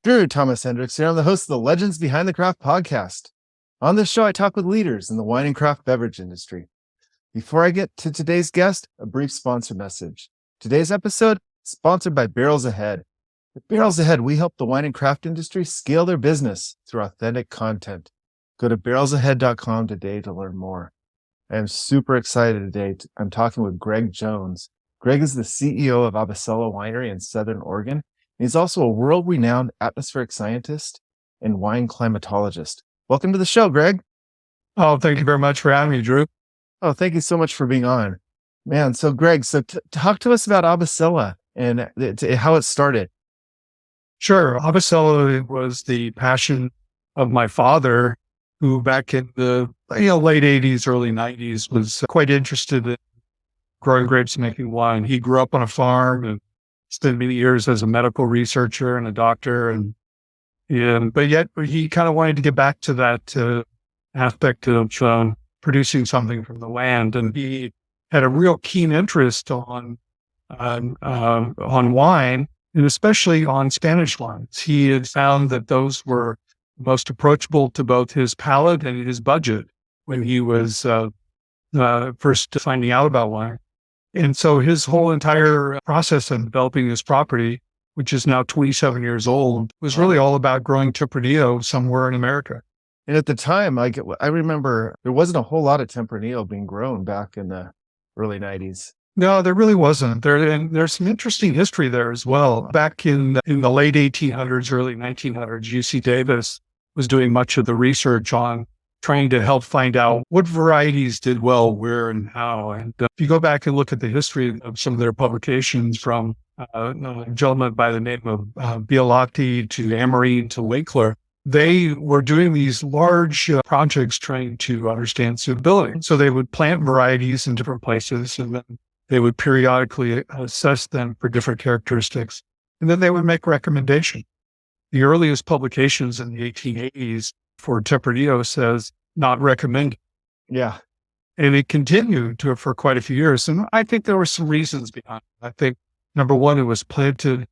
Drew Thomas Hendricks here. I'm the host of the Legends Behind the Craft podcast. On this show, I talk with leaders in the wine and craft beverage industry. Before I get to today's guest, a brief sponsor message. Today's episode is sponsored by Barrels Ahead. At Barrels Ahead, we help the wine and craft industry scale their business through authentic content. Go to barrelsahead.com today to learn more. I am super excited today. I'm talking with Greg Jones. Greg is the CEO of Abacela Winery in Southern Oregon. He's also a world-renowned atmospheric scientist and wine climatologist. Welcome to the show, Greg. Oh, thank you very much for having me, Drew. Oh, thank you so much for being on. Man, so Greg, talk to us about Abacela and how it started. Sure. Abacela was the passion of my father, who back in the late 80s, early 90s was quite interested in growing grapes and making wine. He grew up on a farm and spent many years as a medical researcher and a doctor, but yet he kind of wanted to get back to that aspect of producing something from the land, and he had a real keen interest on wine, and especially on Spanish wines. He had found that those were most approachable to both his palate and his budget when he was first finding out about wine. And so his whole entire process of developing this property, which is now 27 years old, was really all about growing Tempranillo somewhere in America. And at the time, I remember there wasn't a whole lot of Tempranillo being grown back in the early 90s. No, there really wasn't. There's some interesting history there as well. Back in the late 1800s, early 1900s, UC Davis was doing much of the research on trying to help find out what varieties did well, where, and how. And if you go back and look at the history of some of their publications from a gentleman by the name of Bialotti to Amarine to Winkler, they were doing these large projects trying to understand suitability. So they would plant varieties in different places, and then they would periodically assess them for different characteristics. And then they would make recommendations. The earliest publications in the 1880s for Tempranillo says not recommended. Yeah. And it continued for quite a few years. And I think there were some reasons behind it. I think, number one, it was planted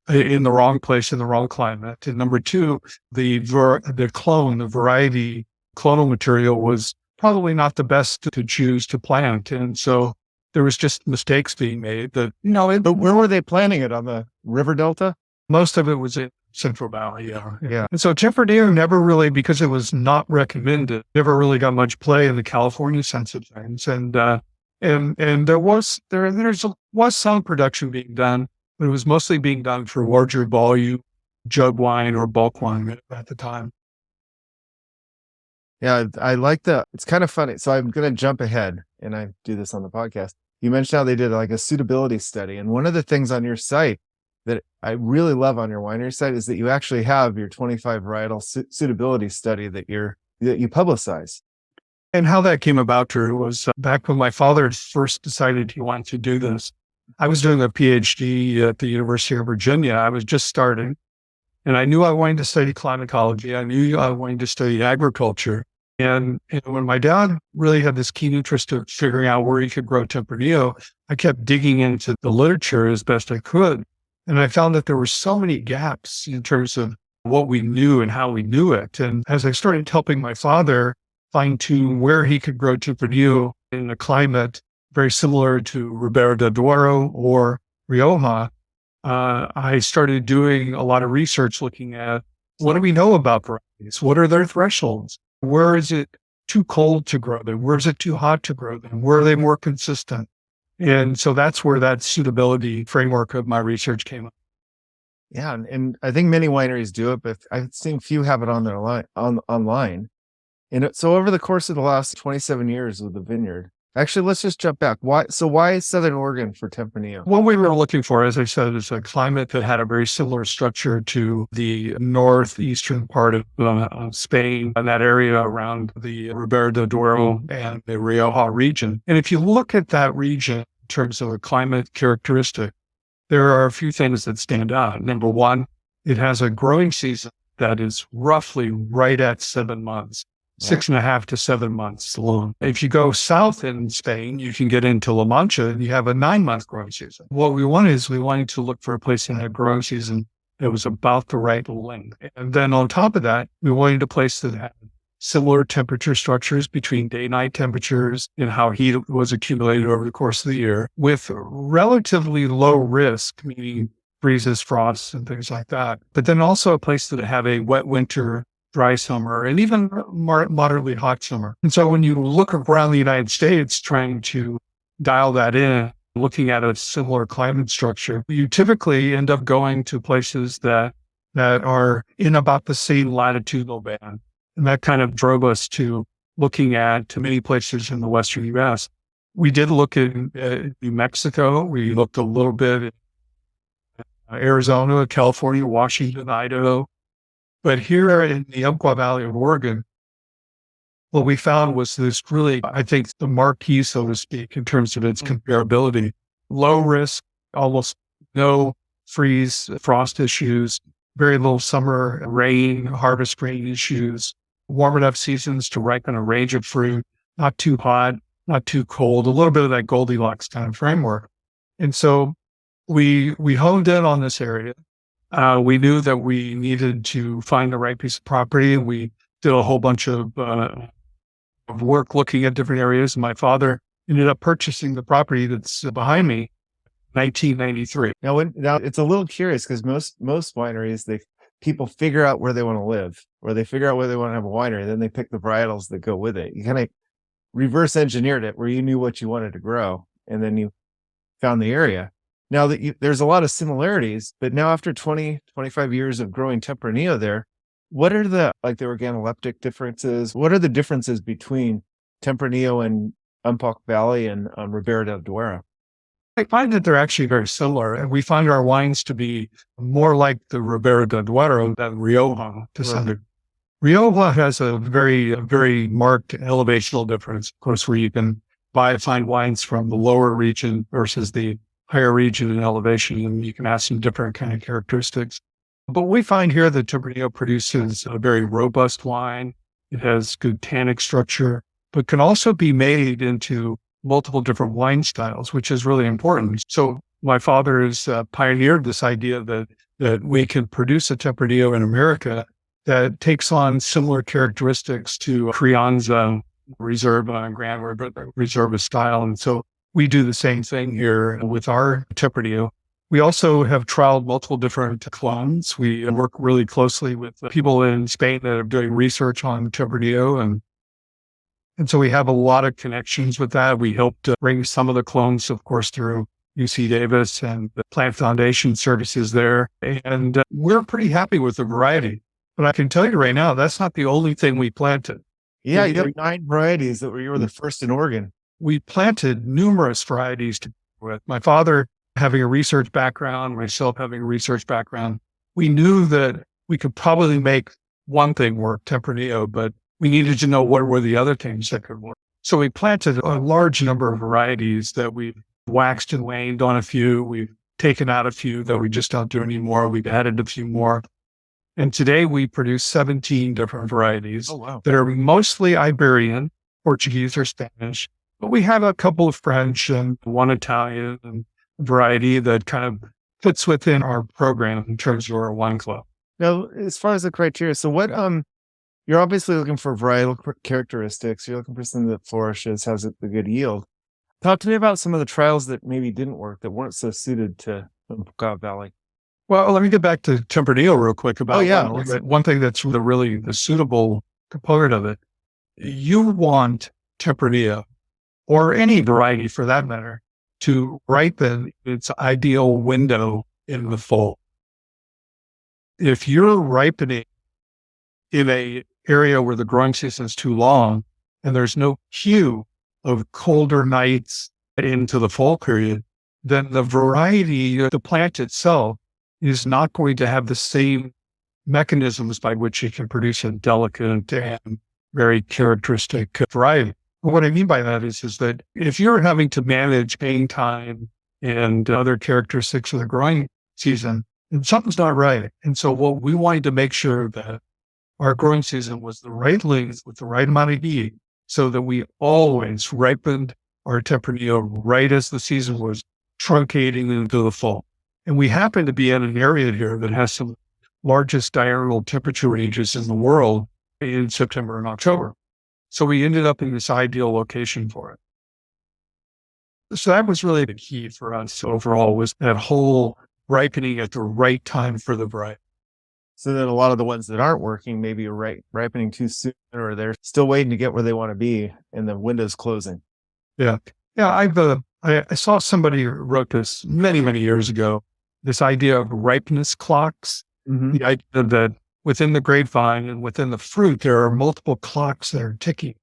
in the wrong place, in the wrong climate. And number two, the variety clonal material was probably not the best to choose to plant. And so there was just mistakes being made that, but where were they planting it? On the river delta? Most of it was in Central Valley, yeah. And so Tempranillo never really, because it was not recommended, never really got much play in the California sense of things. And there was some production being done, but it was mostly being done for larger volume jug wine or bulk wine at the time. Yeah, I like it's kind of funny. So I'm going to jump ahead, and I do this on the podcast. You mentioned how they did like a suitability study. And one of the things on your site that I really love on your winery site is that you actually have your 25 varietal suitability study that you publicize. And how that came about, Drew, was back when my father first decided he wanted to do this. I was doing a Ph.D. at the University of Virginia. I was just starting, and I knew I wanted to study climatology. I knew I wanted to study agriculture. And when my dad really had this keen interest of figuring out where he could grow Tempranillo, I kept digging into the literature as best I could. And I found that there were so many gaps in terms of what we knew and how we knew it. And as I started helping my father fine-tune where he could grow Tempranillo in a climate very similar to Ribera del Duero or Rioja, I started doing a lot of research looking at what do we know about varieties? What are their thresholds? Where is it too cold to grow them? Where is it too hot to grow them? Where are they more consistent? And so that's where that suitability framework of my research came up. Yeah, and I think many wineries do it, but I've seen few have it on their online. And so over the course of the last 27 years with the vineyard, actually, let's just jump back. Why Southern Oregon for Tempranillo? What we were looking for, as I said, is a climate that had a very similar structure to the northeastern part of Spain and that area around the Ribera del Duero and the Rioja region. And if you look at that region in terms of a climate characteristic, there are a few things that stand out. Number one, it has a growing season that is roughly right at 7 months. 6.5 to 7 months long. If you go south in Spain, you can get into La Mancha and you have a 9-month growing season. What we wanted to look for a place in that growing season It was about the right length. And then on top of that, we wanted a place that had similar temperature structures between day-night temperatures and how heat was accumulated over the course of the year with relatively low risk, meaning freezes, frosts, and things like that. But then also a place that had a wet winter, dry summer, and even moderately hot summer. And so when you look around the United States trying to dial that in, looking at a similar climate structure, you typically end up going to places that are in about the same latitudinal band. And that kind of drove us to looking at many places in the Western U.S. We did look at New Mexico. We looked a little bit at Arizona, California, Washington, Idaho. But here in the Umpqua Valley of Oregon, what we found was this really, I think, the marquee, so to speak, in terms of its comparability. Low risk, almost no freeze, frost issues, very little summer rain, harvest rain issues, warm enough seasons to ripen a range of fruit, not too hot, not too cold, a little bit of that Goldilocks kind of framework. And so we honed in on this area. We knew that we needed to find the right piece of property. We did a whole bunch of work looking at different areas. My father ended up purchasing the property that's behind me, 1993. Now it's a little curious because most wineries, people figure out where they want to live, or they figure out where they want to have a winery. Then they pick the varietals that go with it. You kind of reverse engineered it where you knew what you wanted to grow, and then you found the area. Now that there's a lot of similarities, but now after 20, 25 years of growing Tempranillo there, what are the organoleptic differences? What are the differences between Tempranillo and Umpqua Valley and Ribera del Duero? I find that they're actually very similar, and we find our wines to be more like the Ribera del Duero than Rioja to some degree. Rioja has a very marked elevational difference, of course, where you can find wines from the lower region versus the higher region in elevation, and you can have some different kind of characteristics. But we find here that Tempranillo produces a very robust wine. It has good tannic structure, but can also be made into multiple different wine styles, which is really important. So my father has pioneered this idea that we can produce a Tempranillo in America that takes on similar characteristics to Crianza, Reserva, and Grand Reserva style. And so we do the same thing here with our Tempranillo. We also have trialed multiple different clones. We work really closely with people in Spain that are doing research on Tempranillo, and so we have a lot of connections with that. We helped bring some of the clones, of course, through UC Davis and the Plant Foundation services there. And we're pretty happy with the variety. But I can tell you right now, that's not the only thing we planted. Yeah, you have 9 varieties you were the first in Oregon. We planted numerous varieties to with. My father having a research background, myself having a research background, we knew that we could probably make one thing work, Tempranillo, but we needed to know what were the other things that could work. So we planted a large number of varieties that we've waxed and waned on a few. We've taken out a few that we just don't do anymore. We've added a few more. And today we produce 17 different varieties that are mostly Iberian, Portuguese, or Spanish. But we have a couple of French and one Italian and variety that kind of fits within our program in terms of our wine club. Now, as far as the criteria, so what you're obviously looking for varietal characteristics. You're looking for something that flourishes, has a good yield. Talk to me about some of the trials that maybe didn't work, that weren't so suited to Umpqua Valley. Well, let me get back to Tempranillo real quick about one thing that's really the suitable component of it. You want Tempranillo, or any variety for that matter, to ripen its ideal window in the fall. If you're ripening in a area where the growing season is too long and there's no cue of colder nights into the fall period, then the variety of the plant itself is not going to have the same mechanisms by which it can produce a delicate and very characteristic variety. What I mean by that is that if you're having to manage hang time and other characteristics of the growing season, then something's not right. And so what we wanted to make sure that our growing season was the right length with the right amount of heat, so that we always ripened our Tempranillo right as the season was truncating into the fall. And we happen to be in an area here that has some largest diurnal temperature ranges in the world in September and October. So we ended up in this ideal location for it. So that was really the key for us overall, was that whole ripening at the right time for the variety. So then a lot of the ones that aren't working maybe are ripening too soon, or they're still waiting to get where they want to be and the window's closing. Yeah. Yeah. I saw somebody who wrote this many, many years ago, this idea of ripeness clocks, the idea that within the grapevine and within the fruit, there are multiple clocks that are ticking,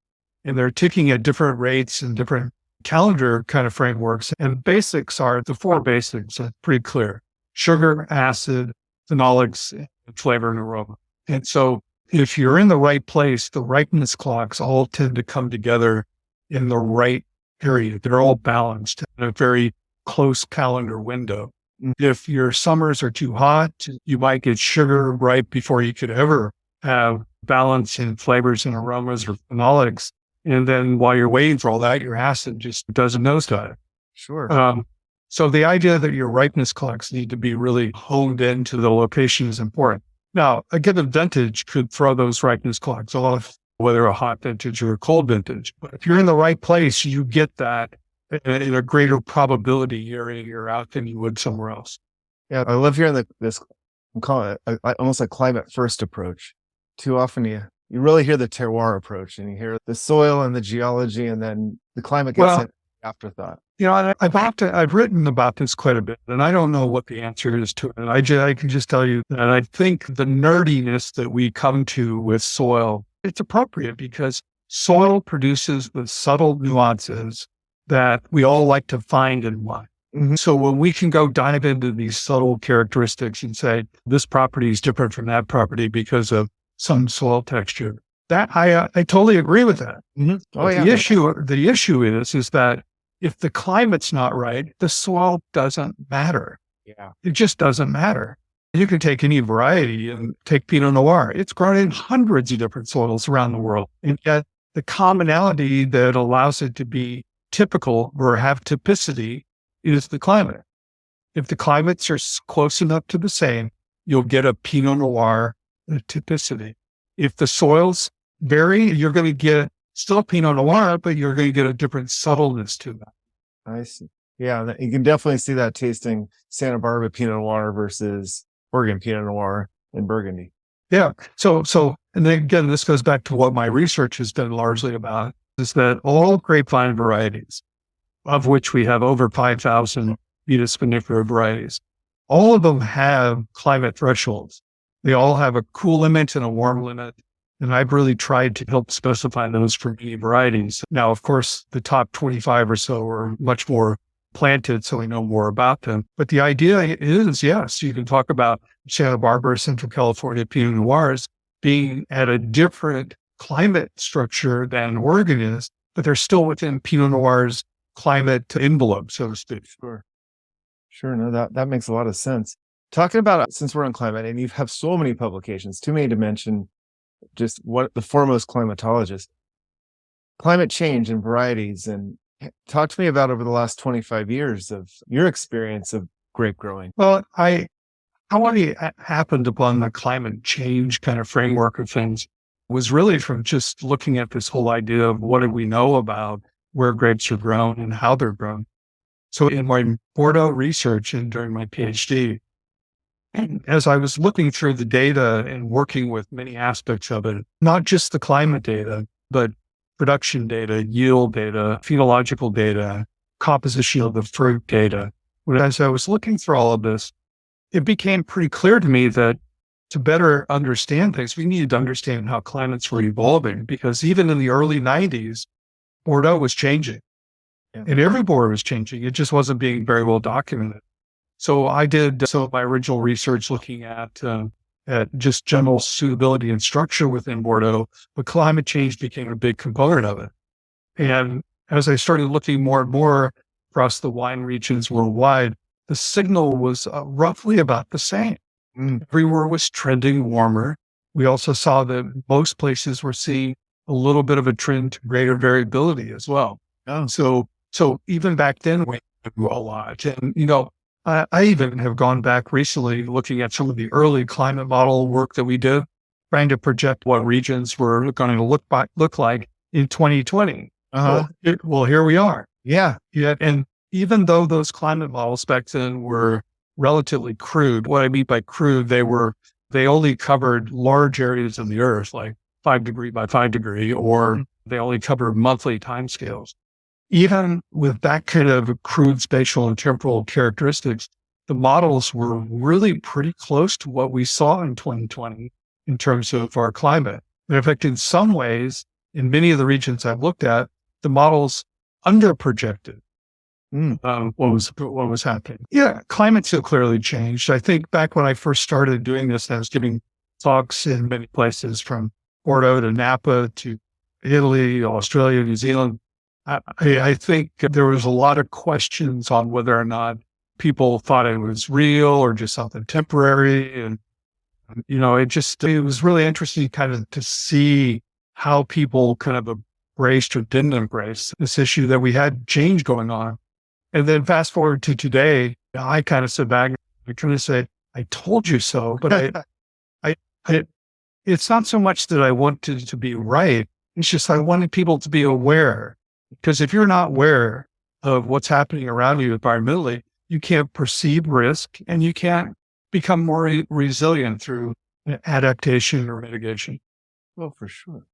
and they're ticking at different rates and different calendar kind of frameworks. And basics are the four basics are pretty clear: sugar, acid, phenolics, and flavor and aroma. And so if you're in the right place, the ripeness clocks all tend to come together in the right period. They're all balanced in a very close calendar window. If your summers are too hot, you might get sugar ripe before you could ever have balance in flavors and aromas or phenolics. And then while you're waiting for all that, your acid just does a nosedive. Sure. So the idea that your ripeness clocks need to be really honed into the location is important. Now, a given vintage could throw those ripeness clocks off, whether a hot vintage or a cold vintage. But if you're in the right place, you get that in a greater probability year in, year out than you would somewhere else. Yeah, I love hearing this, I'm calling it almost a climate first approach. Too often you really hear the terroir approach, and you hear the soil and the geology, and then the climate gets an afterthought. I've written about this quite a bit, and I don't know what the answer is to it. And I can just tell you that I think the nerdiness that we come to with soil, it's appropriate because soil produces the subtle nuances that we all like to find in wine. So when we can go dive into these subtle characteristics and say, this property is different from that property because of some soil texture, that I totally agree with that. The issue is that if the climate's not right, the soil doesn't matter. Yeah. It just doesn't matter. You can take any variety and take Pinot Noir. It's grown in hundreds of different soils around the world. And yet the commonality that allows it to be typical or have typicity is the climate. If the climates are close enough to the same, you'll get a Pinot Noir typicity. If the soils vary, you're going to get still Pinot Noir, but you're going to get a different subtleness to that. I see. Yeah, you can definitely see that tasting Santa Barbara Pinot Noir versus Oregon Pinot Noir in Burgundy. Yeah. So, and then again, this goes back to what my research has been largely about, is that all grapevine varieties, of which we have over 5,000 Vitis vinifera varieties, all of them have climate thresholds. They all have a cool limit and a warm limit. And I've really tried to help specify those for many varieties. Now, of course, the top 25 or so are much more planted, so we know more about them. But the idea is, yes, you can talk about Santa Barbara, Central California Pinot Noirs being at a different climate structure than Oregon is, but they're still within Pinot Noir's climate envelope, so to speak. Sure. No, that makes a lot of sense. Talking about, since we're on climate, and you have so many publications, too many to mention, just what the foremost climatologist, climate change and varieties. And talk to me about over the last 25 years of your experience of grape growing. Well, how I happened upon the climate change kind of framework of things was really from just looking at this whole idea of what do we know about where grapes are grown and how they're grown. So in my Bordeaux research and during my Ph.D., and as I was looking through the data and working with many aspects of it, not just the climate data, but production data, yield data, phenological data, composition of the fruit data. As I was looking through all of this, it became pretty clear to me that to better understand things, we needed to understand how climates were evolving, because even in the early 90s, Bordeaux was changing. And every Bordeaux was changing. It just wasn't being very well documented. So I did some of my original research looking at just general suitability and structure within Bordeaux, but climate change became a big component of it. And as I started looking more and more across the wine regions worldwide, the signal was roughly about the same. Everywhere was trending warmer. We also saw that most places were seeing a little bit of a trend to greater variability as well. So even back then, we grew a lot. And, I even have gone back recently looking at some of the early climate model work that we did, trying to project what regions were going to look like in 2020. Uh-huh. Well, here we are. Yeah. And even though those climate models back then were relatively crude, what I mean by crude, they only covered large areas of the earth, like 5 degree by 5 degree, or they only covered monthly timescales. Even with that kind of crude spatial and temporal characteristics, the models were really pretty close to what we saw in 2020 in terms of our climate. And in fact, in some ways, in many of the regions I've looked at, the models underprojected what was happening. Yeah, climate's so clearly changed. I think back when I first started doing this, I was giving talks in many places from Porto to Napa to Italy, Australia, New Zealand. I think there was a lot of questions on whether or not people thought it was real or just something temporary. And, it was really interesting kind of to see how people kind of embraced or didn't embrace this issue that we had change going on. And then fast forward to today, I kind of sit back and kind of say, I told you so, but it's not so much that I wanted to be right. It's just I wanted people to be aware. Because if you're not aware of what's happening around you environmentally, you can't perceive risk and you can't become more resilient through adaptation or mitigation. Well, for sure.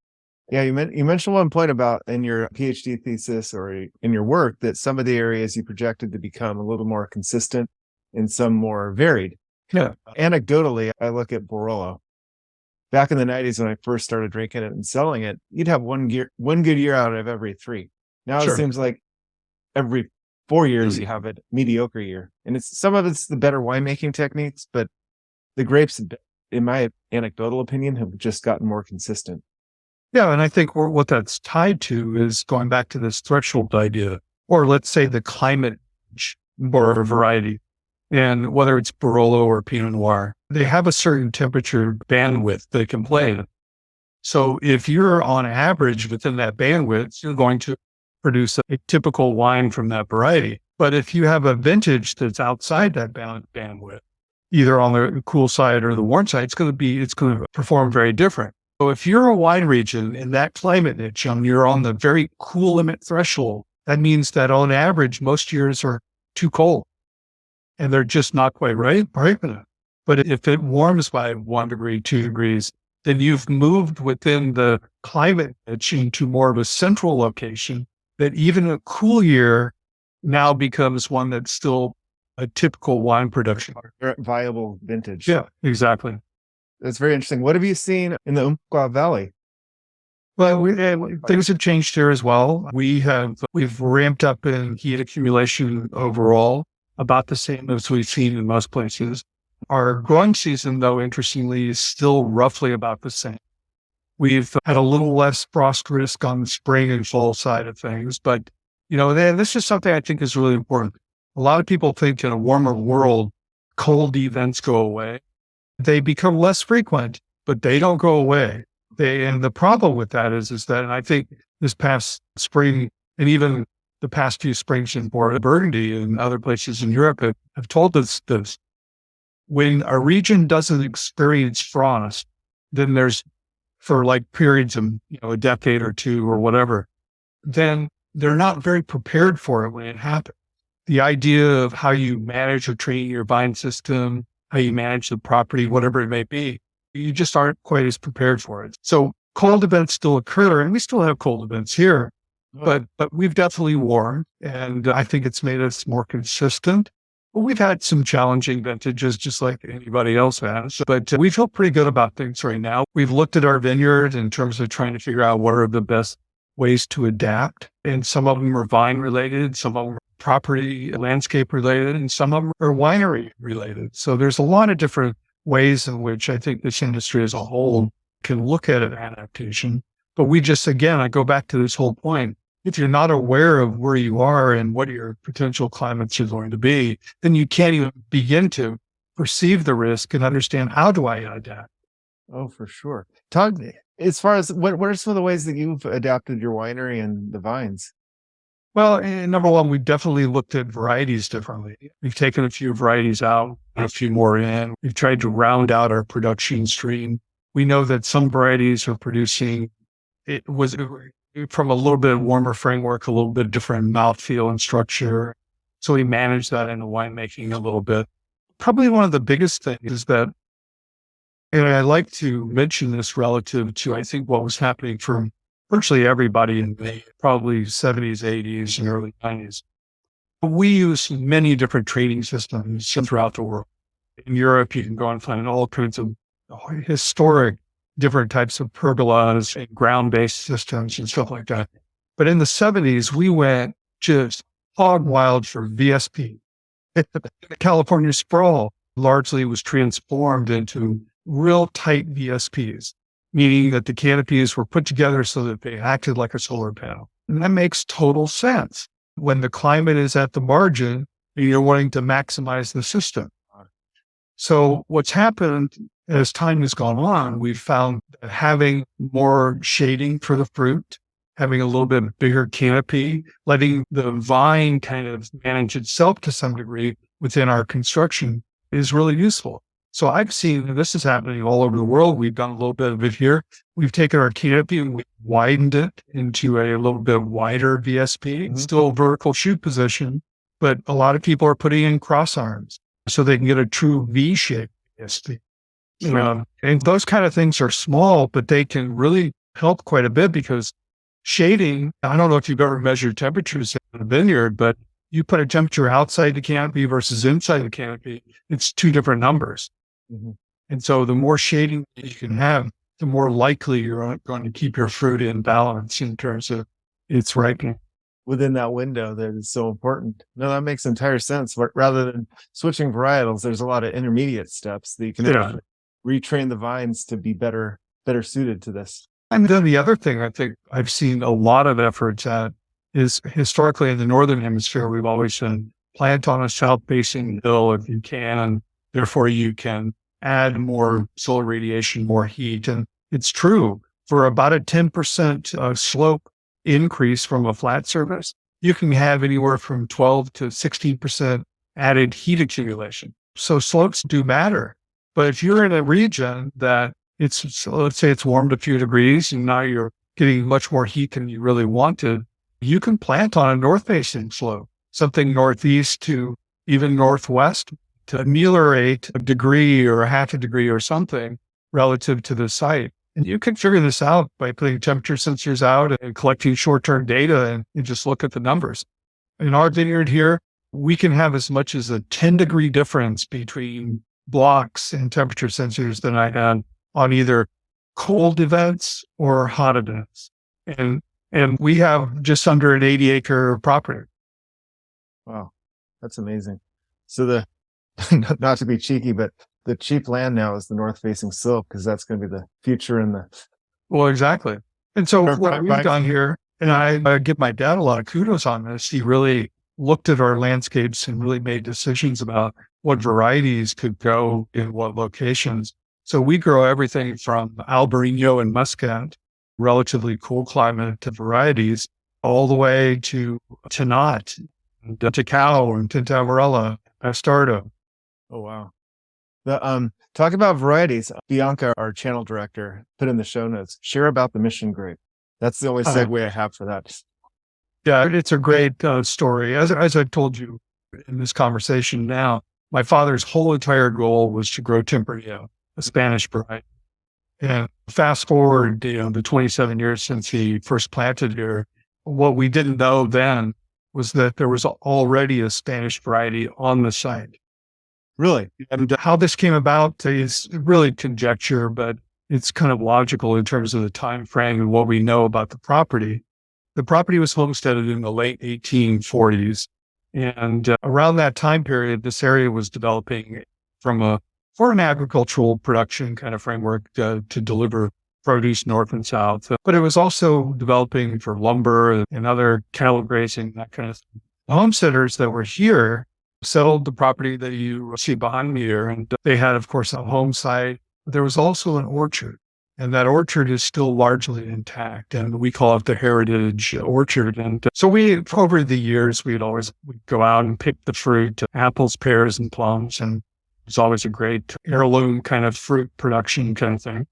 Yeah, you mentioned one point about in your PhD thesis or in your work that some of the areas you projected to become a little more consistent and some more varied. Yeah. Anecdotally, I look at Barolo. Back in the 90s when I first started drinking it and selling it, you'd have one good year out of every 3. Now Sure. It seems like every 4 years you have a mediocre year. And some of it's the better winemaking techniques, but the grapes, in my anecdotal opinion, have just gotten more consistent. Yeah, and I think what that's tied to is going back to this threshold idea, or let's say the climate or variety. And whether it's Barolo or Pinot Noir, they have a certain temperature bandwidth they can play in. So if you're on average within that bandwidth, you're going to produce a typical wine from that variety. But if you have a vintage that's outside that bandwidth, either on the cool side or the warm side, it's going to perform very different. So if you're a wine region in that climate niche and you're on the very cool limit threshold, that means that on average, most years are too cold and they're just not quite ripe enough. But if it warms by 1 degree, 2 degrees, then you've moved within the climate niche into more of a central location that even a cool year now becomes one that's still a typical wine production. Viable vintage. Yeah, exactly. That's very interesting. What have you seen in the Umpqua Valley? Well, things have changed here as well. We've ramped up in heat accumulation overall, about the same as we've seen in most places. Our growing season, though, interestingly, is still roughly about the same. We've had a little less frost risk on the spring and fall side of things, but this is something I think is really important. A lot of people think in a warmer world, cold events go away. They become less frequent, but they don't go away. And the problem with that is that, and I think this past spring and even the past few springs in Burgundy and other places in Europe have told us this. When a region doesn't experience frost, then there's for like periods of a decade or two or whatever, then they're not very prepared for it when it happens. The idea of how you manage or train your vine system, how you manage the property, whatever it may be, you just aren't quite as prepared for it. So cold events still occur, and we still have cold events here, but we've definitely warmed, and I think it's made us more consistent. But we've had some challenging vintages, just like anybody else has, but we feel pretty good about things right now. We've looked at our vineyard in terms of trying to figure out what are the best ways to adapt, and some of them are vine related, some of them are property landscape related, and some of them are winery related. So there's a lot of different ways in which I think this industry as a whole can look at an adaptation. But I go back to this whole point. If you're not aware of where you are and what your potential climates are going to be, then you can't even begin to perceive the risk and understand how do I adapt. Oh, for sure. Talk as far as what are some of the ways that you've adapted your winery and the vines? Well, number one, we've definitely looked at varieties differently. We've taken a few varieties out and a few more in. We've tried to round out our production stream. We know that some varieties are producing, it was from a little bit warmer framework, a little bit different mouthfeel and structure. So we manage that in the winemaking a little bit. Probably one of the biggest things is that, and I like to mention this relative to, I think, what was happening for virtually everybody in the probably 70s, 80s, and early 90s. We use many different trading systems throughout the world. In Europe, you can go and find all kinds of historic different types of pergolas and ground-based systems and stuff like that. But in the 70s, we went just hog wild for VSP. The California sprawl largely was transformed into real tight VSPs, meaning that the canopies were put together so that they acted like a solar panel. And that makes total sense when the climate is at the margin and you're wanting to maximize the system. So what's happened as time has gone on, we've found that having more shading for the fruit, having a little bit bigger canopy, letting the vine kind of manage itself to some degree within our construction is really useful. So I've seen this is happening all over the world. We've done a little bit of it here. We've taken our canopy and we've widened it into a little bit wider VSP, still vertical shoot position, but a lot of people are putting in cross arms so they can get a true V-shaped VSP. And those kind of things are small, but they can really help quite a bit because shading, I don't know if you've ever measured temperatures in a vineyard, but you put a temperature outside the canopy versus inside the canopy, it's two different numbers. And so the more shading you can have, the more likely you're going to keep your fruit in balance in terms of its ripening. Within that window that is so important. No, that makes entire sense. But rather than switching varietals, there's a lot of intermediate steps that you can retrain the vines to be better suited to this. And then the other thing I think I've seen a lot of efforts at is historically in the Northern Hemisphere, we've always said plant on a south-facing hill if you can, and therefore you can add more solar radiation, more heat. And it's true for about a 10% slope increase from a flat surface, you can have anywhere from 12 to 16% added heat accumulation. So slopes do matter. But if you're in a region that so let's say it's warmed a few degrees and now you're getting much more heat than you really wanted, you can plant on a north-facing slope, something northeast to even northwest to ameliorate a degree or a half a degree or something relative to the site. And you can figure this out by putting temperature sensors out and collecting short-term data and you just look at the numbers. In our vineyard here, we can have as much as a 10-degree difference between blocks and temperature sensors than I had on either cold events or hot events. And we have just under an 80-acre property. Wow, that's amazing. So not to be cheeky, but the cheap land now is the north-facing slope because that's going to be the future in the. Well, exactly. And so what we've done here, and I give my dad a lot of kudos on this. He really looked at our landscapes and really made decisions about what varieties could go in what locations. So we grow everything from Albarino and Muscat, relatively cool climate to varieties, all the way to Tannat, and Ticao, and Tinta Amarella, Bastardo. Oh, wow. Talk about varieties. Bianca, our channel director, put in the show notes, share about the Mission Grape. That's the only segue I have for that. Yeah, it's a great story. As I've told you in this conversation now, my father's whole entire goal was to grow Tempranillo, a Spanish variety. And fast forward, the 27 years since he first planted here, what we didn't know then was that there was already a Spanish variety on the site. Really? And how this came about is really conjecture, but it's kind of logical in terms of the time frame and what we know about the property. The property was homesteaded in the late 1840s. And around that time period, this area was developing for an agricultural production kind of framework to deliver produce north and south. But it was also developing for lumber and other cattle grazing, that kind of thing. The homesteaders that were here settled the property that you see behind me here. And they had, of course, a home site. But there was also an orchard. And that orchard is still largely intact, and we call it the heritage orchard. And so over the years, we'd go out and pick the fruit, apples, pears, and plums. And it's always a great heirloom kind of fruit production kind of thing.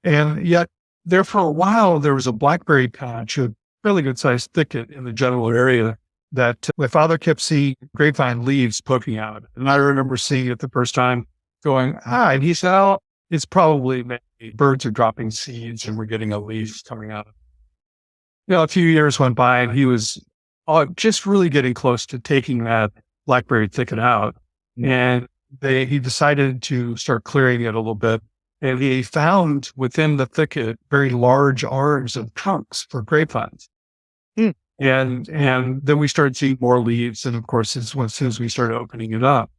And yet there for a while, there was a blackberry patch, a fairly good sized thicket in the general area that my father kept seeing grapevine leaves poking out. And I remember seeing it the first time going, and he said, oh, it's probably maybe birds are dropping seeds and we're getting a leaf coming out. A few years went by and he was just really getting close to taking that blackberry thicket out. And he decided to start clearing it a little bit. And he found within the thicket very large arms of trunks for grapevines. And then we started seeing more leaves. And of course, as soon as we started opening it up.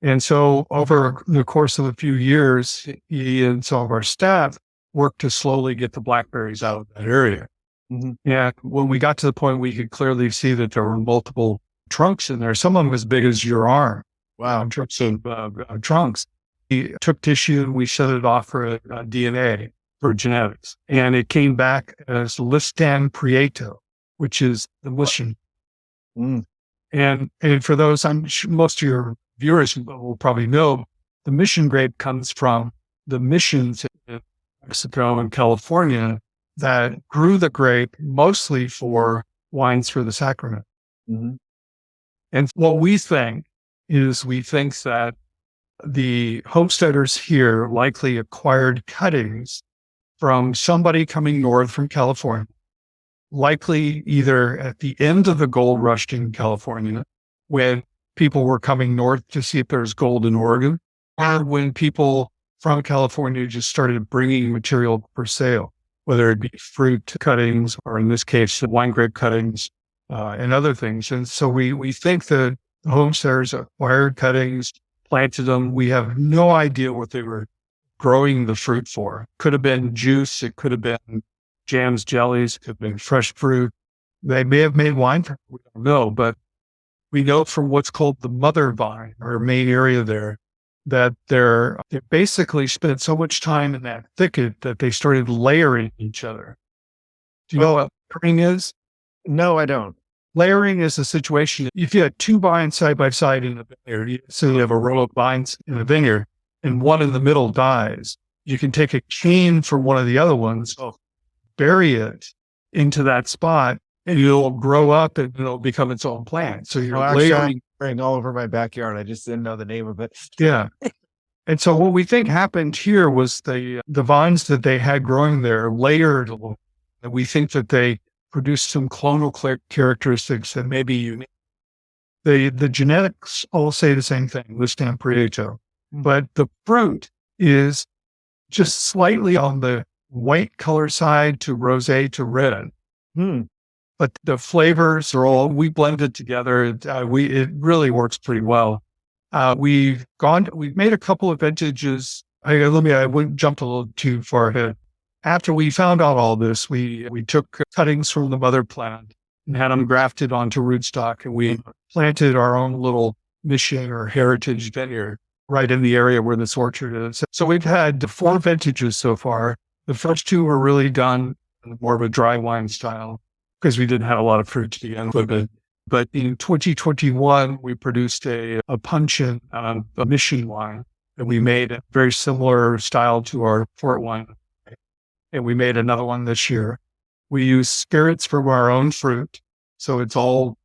And so over the course of a few years, he and some of our staff worked to slowly get the blackberries out of that area. And when we got to the point we could clearly see that there were multiple trunks in there, some of them as big as your arm. Wow. In terms of trunks. We took tissue, we set it off for a DNA for genetics. And it came back as Listan prieto, which is the mission. And for those, I'm sure most of your viewers will probably know, the mission grape comes from the missions in Mexico and California that grew the grape mostly for wines for the sacrament. And what we think that the homesteaders here likely acquired cuttings from somebody coming north from California, likely either at the end of the gold rush in California, when people were coming north to see if there's gold in Oregon, or when people from California just started bringing material for sale, whether it be fruit cuttings, or in this case, wine grape cuttings, and other things. And so we think that the homesteaders acquired cuttings, planted them. We have no idea what they were growing the fruit for. Could have been juice. It could have been jams, jellies. It could have been fresh fruit. They may have made wine from it. We don't know, but we know from what's called the mother vine, or main area there, that they basically spent so much time in that thicket that they started layering each other. Do you know what layering is? No, I don't. Layering is a situation, if you had two vines side by side in a vineyard, so you have a row of vines in a vineyard, and one in the middle dies, you can take a cane from one of the other ones, bury it into that spot, and it'll grow up and it'll become its own plant. So you're layering all over my backyard. I just didn't know the name of it. Yeah. And so what we think happened here was the vines that they had growing there layered a little. And we think that they produced some clonal characteristics that may be unique. The genetics all say the same thing, Listan prieto, but the fruit is just slightly on the white color side to rosé to red. But the flavors are all, we blended together. It really works pretty well. We've made a couple of vintages. I wouldn't jump a little too far ahead. After we found out all this, we took cuttings from the mother plant and had them grafted onto rootstock, and we planted our own little mission or heritage vineyard right in the area where this orchard is. So we've had 4 vintages so far. The first 2 were really done in more of a dry wine style, because we didn't have a lot of fruit to begin with. But in 2021, we produced a pungent a mission wine, and we made a very similar style to our port wine. And we made another one this year. We use spirits from our own fruit, so it's all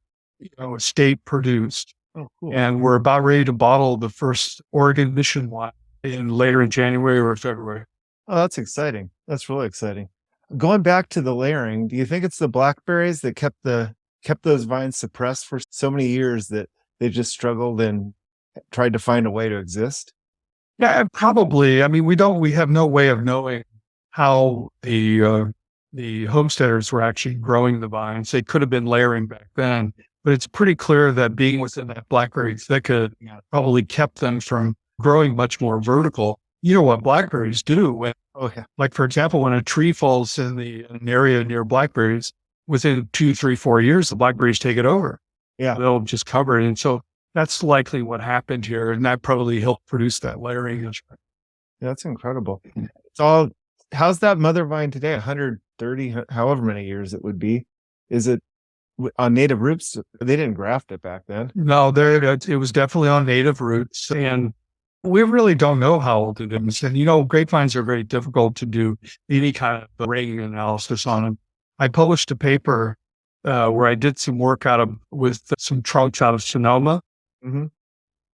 estate produced. Oh, cool. And we're about ready to bottle the first Oregon mission wine later in January or February. Oh, that's exciting. That's really exciting. Going back to the layering, do you think it's the blackberries that kept those vines suppressed for so many years that they just struggled and tried to find a way to exist? Yeah, probably. I mean, we have no way of knowing how the homesteaders were actually growing the vines. They could have been layering back then, but it's pretty clear that being within that blackberry thicket probably kept them from growing much more vertical. You know what blackberries do like, for example, when a tree falls in an area near blackberries, within 2, 3, 4 years, the blackberries take it over. Yeah. They'll just cover it. And so that's likely what happened here. And that probably helped produce that layering. Yeah, that's incredible. It's all how's that mother vine today? 130, however many years it would be. Is it on native roots? They didn't graft it back then. No, it was definitely on native roots, and we really don't know how old it is. And grapevines are very difficult to do any kind of ring analysis on them. I published a paper where I did some work with some trunks out of Sonoma. Mm-hmm.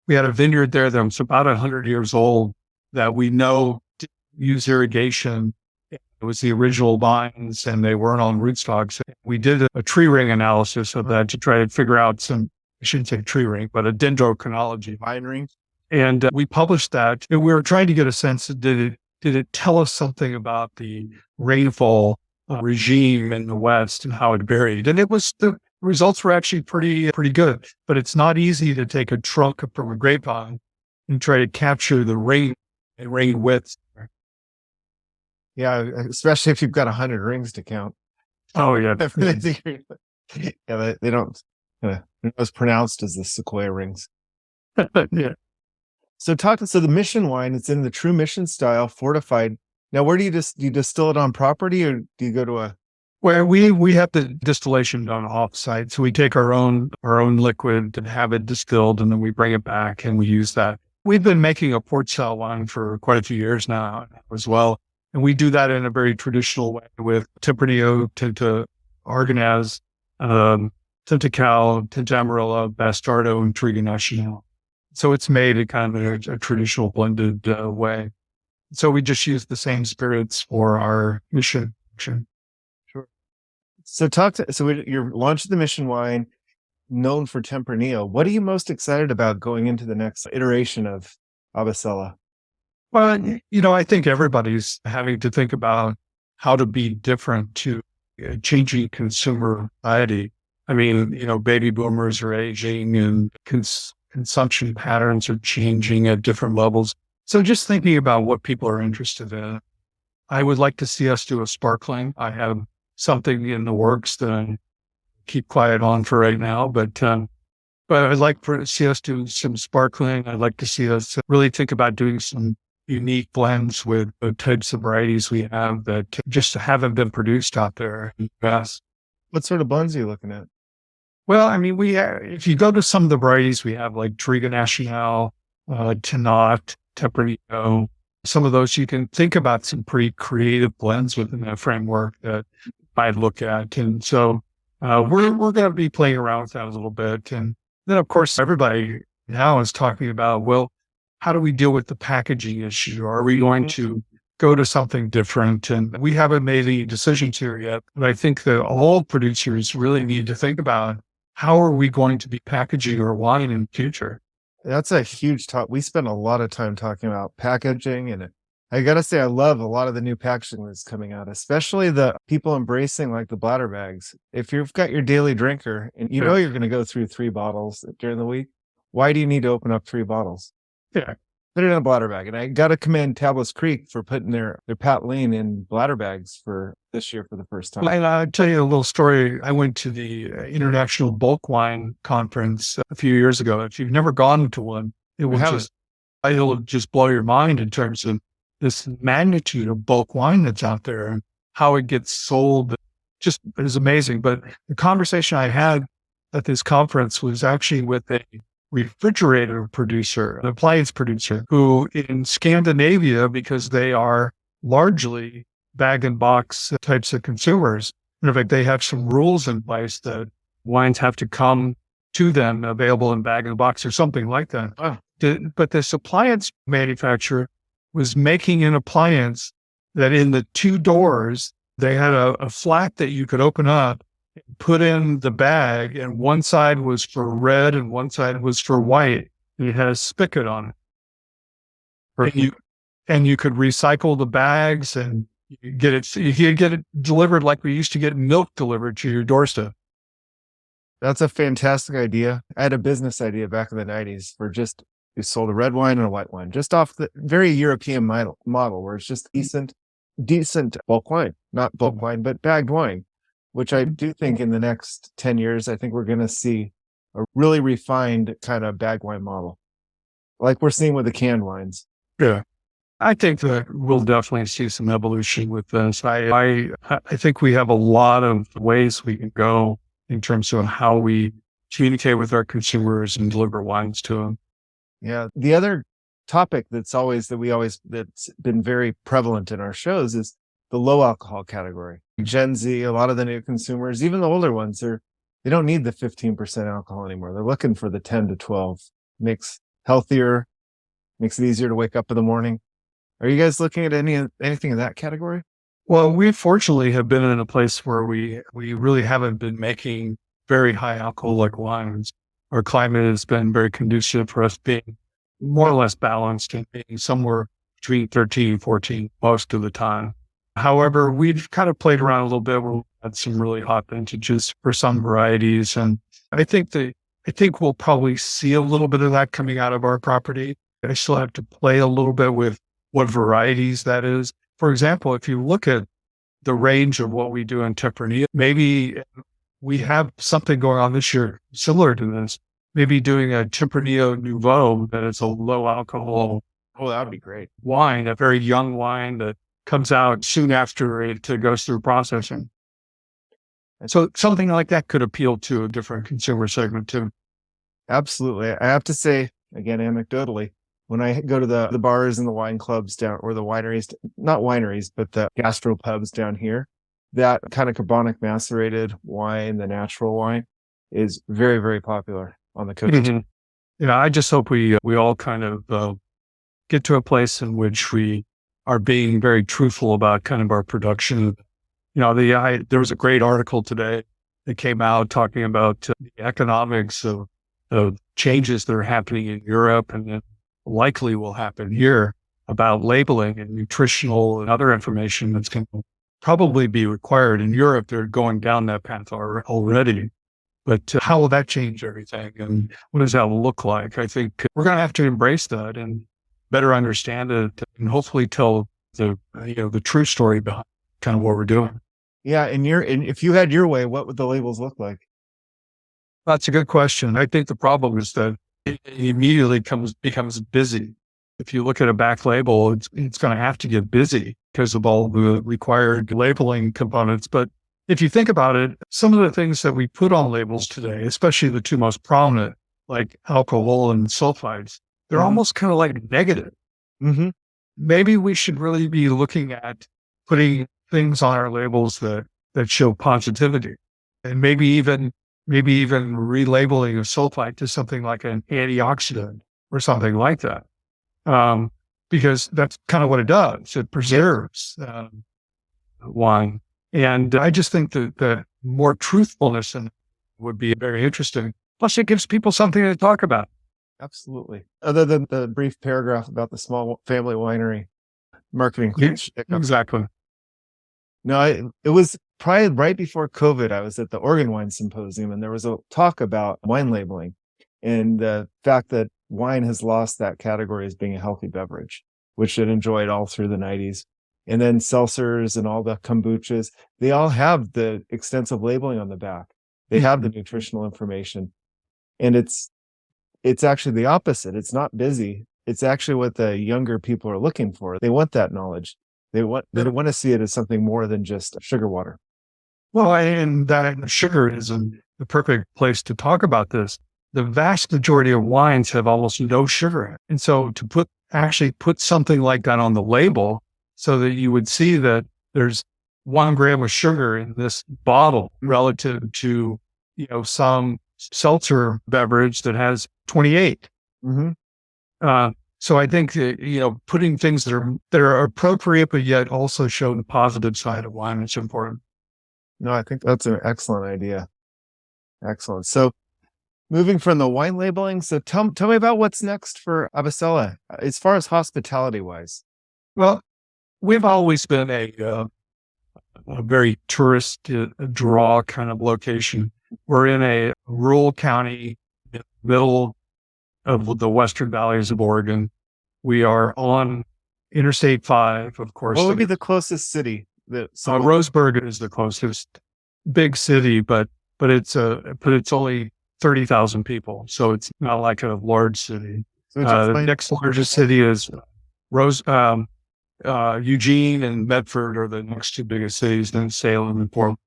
We had a vineyard there that was about 100 years old that we know didn't use irrigation. It was the original vines, and they weren't on rootstocks. We did a tree ring analysis of that to try to figure out I shouldn't say tree ring, but a dendrochronology. Vine ring. And we published that. And we were trying to get a sense of did it tell us something about the rainfall regime in the West and how it varied. And the results were actually pretty good, but it's not easy to take a trunk from a grapevine and try to capture the rain width. Yeah, especially if you've got 100 rings to count. Oh yeah. Yeah, they don't, they're not as pronounced as the Sequoia rings. Yeah. So the mission wine, it's in the true mission style, fortified. Now, where do you distill it on property, or do you go to a? Where we have the distillation done off-site. So we take our own liquid and have it distilled, and then we bring it back and we use that. We've been making a port style wine for quite a few years now as well. And we do that in a very traditional way with Tempranillo, Tinta Arganaz, Tinta Cal, Tinta Amarilla, Bastardo, and Trigo Nacional. So it's made in kind of a traditional blended way. So we just use the same spirits for our mission. Sure. So you're launching the mission wine, known for Tempranillo. What are you most excited about going into the next iteration of Abacela? Well, I think everybody's having to think about how to be different to changing consumer society. I mean, baby boomers are aging and consumption patterns are changing at different levels. So just thinking about what people are interested in. I would like to see us do a sparkling. I have something in the works that I keep quiet on for right now, but I'd like to see us do some sparkling. I'd like to see us really think about doing some unique blends with the types of varieties we have that just haven't been produced out there in the past. What sort of blends are you looking at? Well, I mean, if you go to some of the varieties we have, like Trigo Nacional, Tannat, Tempranillo, some of those, you can think about some pretty creative blends within that framework that I'd look at. And so we're going to be playing around with that a little bit. And then, of course, everybody now is talking about, well, how do we deal with the packaging issue? Are we going to go to something different? And we haven't made any decisions here yet, but I think that all producers really need to think about how are we going to be packaging our wine in the future? That's a huge talk. We spend a lot of time talking about packaging, and I got to say, I love a lot of the new packaging that's coming out, especially the people embracing like the bladder bags. If you've got your daily drinker and you're going to go through 3 bottles during the week, why do you need to open up 3 bottles? Yeah. Put it in a bladder bag. And I got to commend Tablas Creek for putting their Pat Lane in bladder bags for this year for the first time. And I'll tell you a little story. I went to the International Bulk Wine Conference a few years ago. If you've never gone to one, it'll just blow your mind in terms of this magnitude of bulk wine that's out there and how it gets sold. Just is amazing. But the conversation I had at this conference was actually with a refrigerator producer, an appliance producer, who in Scandinavia, because they are largely bag and box types of consumers, in fact, they have some rules in place that wines have to come to them available in bag and box or something like that. Wow. But this appliance manufacturer was making an appliance that in the 2 doors, they had a flap that you could open up, put in the bag, and one side was for red and one side was for white. And it had a spigot on it. And you could recycle the bags and you could get it delivered like we used to get milk delivered to your doorstep. That's a fantastic idea. I had a business idea back in the 90s where we sold a red wine and a white wine, just off the very European model where it's just decent bulk wine, not bulk wine, but bagged wine, which I do think in the next 10 years, I think we're going to see a really refined kind of bag wine model, like we're seeing with the canned wines. Yeah. I think that we'll definitely see some evolution with this. I think we have a lot of ways we can go in terms of how we communicate with our consumers and deliver wines to them. Yeah. The other topic that's been very prevalent in our shows is the low alcohol category. Gen Z, a lot of the new consumers, even the older ones, they don't need the 15% alcohol anymore. They're looking for the 10 to 12. Makes healthier, makes it easier to wake up in the morning. Are you guys looking at anything in that category? Well, we fortunately have been in a place where we really haven't been making very high alcoholic wines. Our climate has been very conducive for us being more or less balanced and being somewhere between 13 and 14 most of the time. However, we've kind of played around a little bit. We've had some really hot vintages for some varieties. And I think we'll probably see a little bit of that coming out of our property. I still have to play a little bit with what varieties that is. For example, if you look at the range of what we do in Tempranillo, maybe we have something going on this year similar to this, maybe doing a Tempranillo Nouveau that is a low alcohol. Oh, that would be great. Wine, a very young wine that comes out soon after it goes through processing. So something like that could appeal to a different consumer segment too. Absolutely. I have to say, again, anecdotally, when I go to the bars and the wine clubs down, or the wineries, not wineries, but the gastropubs down here, that kind of carbonic macerated wine, the natural wine, is very, very popular on the coast. Mm-hmm. Yeah, I just hope we all kind of get to a place in which we are being very truthful about kind of our production. There was a great article today that came out talking about the economics of changes that are happening in Europe and that likely will happen here about labeling and nutritional and other information that's going to probably be required. In Europe, they're going down that path already. But how will that change everything? And what does that look like? I think we're going to have to embrace that and better understand it and hopefully tell the true story behind kind of what we're doing. Yeah. And if you had your way, what would the labels look like? That's a good question. I think the problem is that it immediately becomes busy. If you look at a back label, it's going to have to get busy because of all the required labeling components. But if you think about it, some of the things that we put on labels today, especially the two most prominent, like alcohol and sulfides, they're almost kind of like negative. Mm-hmm. Maybe we should really be looking at putting things on our labels that show positivity, and maybe even relabeling a sulfite to something like an antioxidant or something like that. Because that's kind of what it does. It preserves wine. And I just think that more truthfulness in it would be very interesting. Plus, it gives people something to talk about. Absolutely. Other than the brief paragraph about the small family winery marketing. Exactly. No, it was probably right before COVID. I was at the Oregon Wine Symposium, and there was a talk about wine labeling and the fact that wine has lost that category as being a healthy beverage, which it enjoyed all through the 90s. And then seltzers and all the kombuchas, they all have the extensive labeling on the back. They have the nutritional information. And it's actually the opposite. It's not busy. It's actually what the younger people are looking for. They want that knowledge. They want to see it as something more than just sugar water. Well, and that sugar is the perfect place to talk about this. The vast majority of wines have almost no sugar in it. And so to actually put something like that on the label so that you would see that there's 1 gram of sugar in this bottle relative to, some seltzer beverage that has 28. Mm-hmm. So I think that, putting things that are appropriate, but yet also show the positive side of wine is important. No, I think that's an excellent idea. Excellent. So moving from the wine labeling, so tell me about what's next for Abacela as far as hospitality wise. Well, we've always been a very tourist draw kind of location. We're in a rural county in the middle of the Western Valleys of Oregon. We are on Interstate 5, of course. What would be the closest city? Roseburg is the closest big city, but it's only 30,000 people, so it's not like a large city. So the next largest city is Eugene and Medford are the next two biggest cities, then Salem and Portland.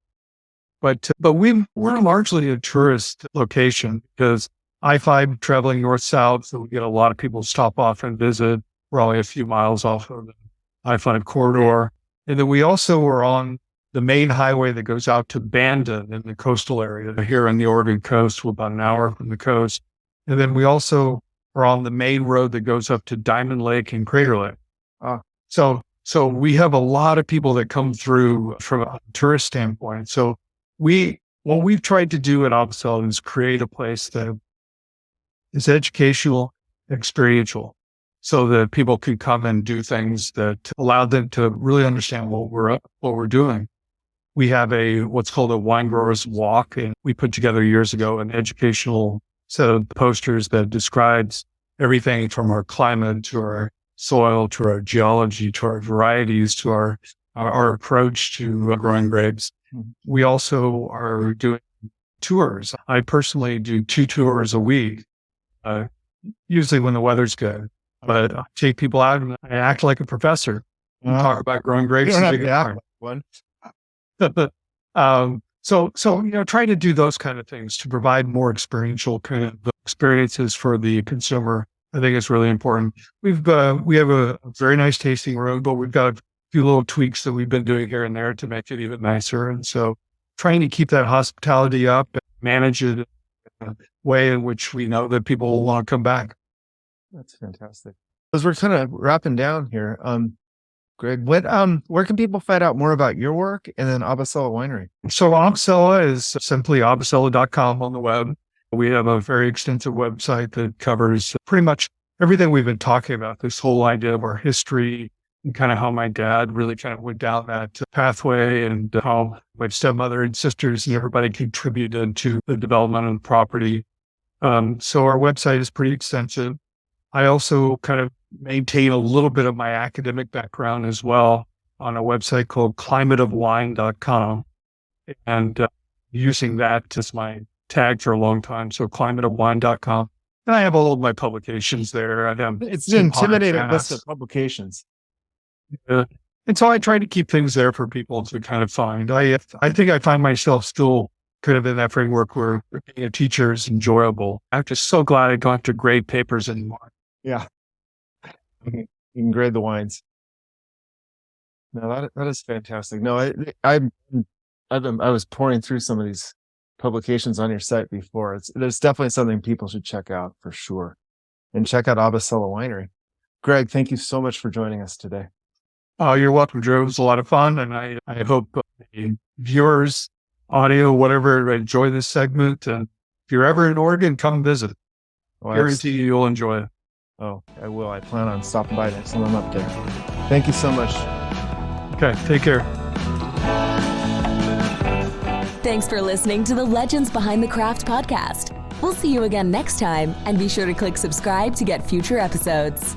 But we're largely a tourist location because I-5 traveling north-south, so we get a lot of people stop off and visit. We're only a few miles off of the I-5 corridor. And then we also are on the main highway that goes out to Bandon in the coastal area here on the Oregon coast. We're about an hour from the coast. And then we also are on the main road that goes up to Diamond Lake and Crater Lake. So we have a lot of people that come through from a tourist standpoint. So what we've tried to do at Abacela is create a place that is educational, experiential, so that people can come and do things that allow them to really understand what we're doing. We have what's called a wine growers walk, and we put together years ago an educational set of posters that describes everything from our climate to our soil to our geology to our varieties to our approach to growing grapes. We also are doing tours. I personally do 2 tours a week, usually when the weather's good. But I take people out and I act like a professor and talk about growing grapes. You don't have to act like one. So trying to do those kind of things to provide more experiential kind of experiences for the consumer, I think is really important. We have a very nice tasting room, but we've got a few little tweaks that we've been doing here and there to make it even nicer. And so trying to keep that hospitality up and manage it in a way in which we know that people will want to come back. That's fantastic. As we're kind of wrapping down here, Greg, where can people find out more about your work and then Abacela Winery? So Abacela is simply abacela.com on the web. We have a very extensive website that covers pretty much everything we've been talking about, this whole idea of our history and kind of how my dad really kind of went down that pathway and how my stepmother and sisters and everybody contributed to the development of the property. So our website is pretty extensive. I also kind of maintain a little bit of my academic background as well on a website called climatologist.com, and using that as my tag for a long time. So climatologist.com. And I have all of my publications there. It's an intimidating list of publications. And so I try to keep things there for people to kind of find. I think I find myself still kind of in that framework where being a teacher is enjoyable. I'm just so glad I don't have to grade papers anymore. Yeah. You can grade the wines. No, that is fantastic. No, I was pouring through some of these publications on your site before. There's definitely something people should check out for sure. And check out Abacela Winery. Greg, thank you so much for joining us today. Oh, you're welcome, Drew. It was a lot of fun. And I hope the viewers, audio, whatever, enjoy this segment. And if you're ever in Oregon, come visit. I guarantee you'll enjoy it. Oh, I will. I plan on stopping by next time I'm up there. Thank you so much. Okay, take care. Thanks for listening to the Legends Behind the Craft podcast. We'll see you again next time, and be sure to click subscribe to get future episodes.